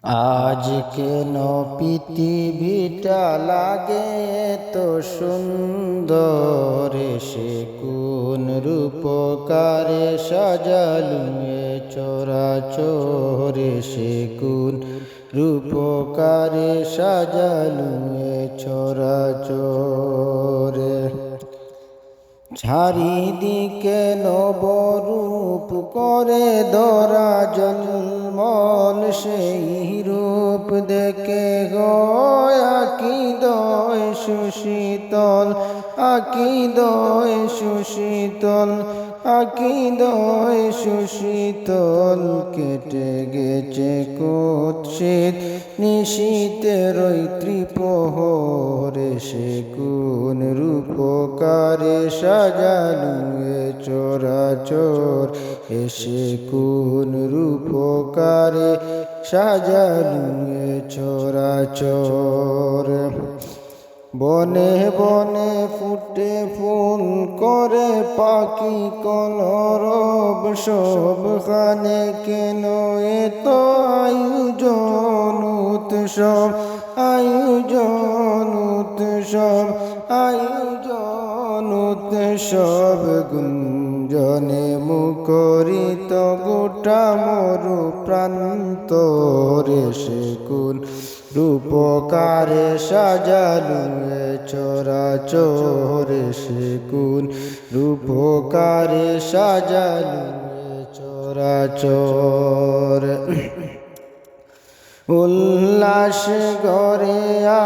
আজ কেন পৃথিবীটা লাগে তো সুন্দর, সে কোন রূপকারে সাজালু এ চরাচরে, সে কোন রূপকারে সাজালু এ চরাচরে। চারিদিকে নবরূপ করে ধরা জলমল, সেই রূপ দেখে গয় আকিদয় সুশীতল, আকিদয় সুশীতল, আকিদয় সুশীতল। কেটে গেছে কুৎসিত নিশীতের ত্রিপ্রহরে, সে কোন রূপকারে সাজালু এ চরাচর, সে কোন রূপকারে সাজালু এ চরাচর। বনে বনে ফুটে ফুল করে পাখি কলরব, সবখানে কেন এত আয়োজন উৎসব, আয়োজন উৎসব, আয়োজন উৎসব। গুঞ্জনে মুখরিত গোটা মরু প্রান্তরে, সে কোন রূপকারে সাজালু এ চরাচরে, সে কোন রূপকারে সাজালু এ চরাচর। উল্লাস গরে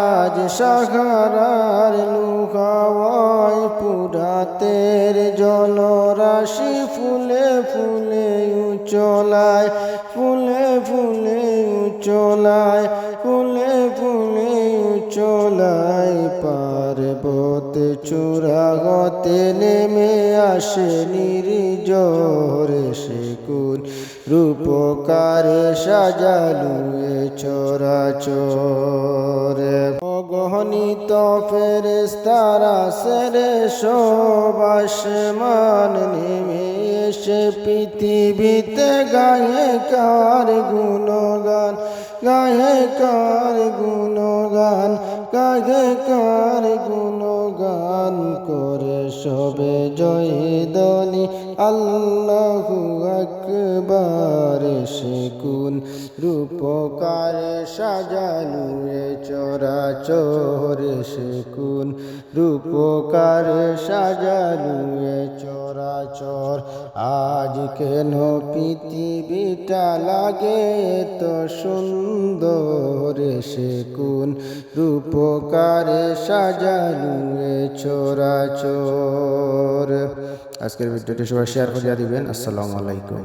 আজ সাগরার লুকাওয়ায় পুরাতের জলরাশি, ফুলে ফুলে উচলায়, ফুলে ফুলে উচলায়, ফুলে ফুলে উচলায়। পার্বত চূড়া হতে নেমে আসে নির্ঝরে, সে কোন রূপকারে সাজালু এ চরাচর। অগণিত ফেরেশতারা সেরে সব আসমান নেমে এসে পৃথিবীতে গায়ে কার গুণগান, গায়ে কার গুণগান, গায়ে কার গুণগান। করে সবে জয় ধ্বনি আল্লাহু আকবার, সে কোন রূপকারে সাজালু এ চরাচর, সে কোন রূপকারে সাজালু এ চরাচর। আজ কেন পৃথিবীটা লাগে তো সুন্দর, সে কোন রূপকারে সাজালু এ চরাচর। আজকের ভিডিওটি সবাই শেয়ার করে দিবেন। আসসালামু আলাইকুম।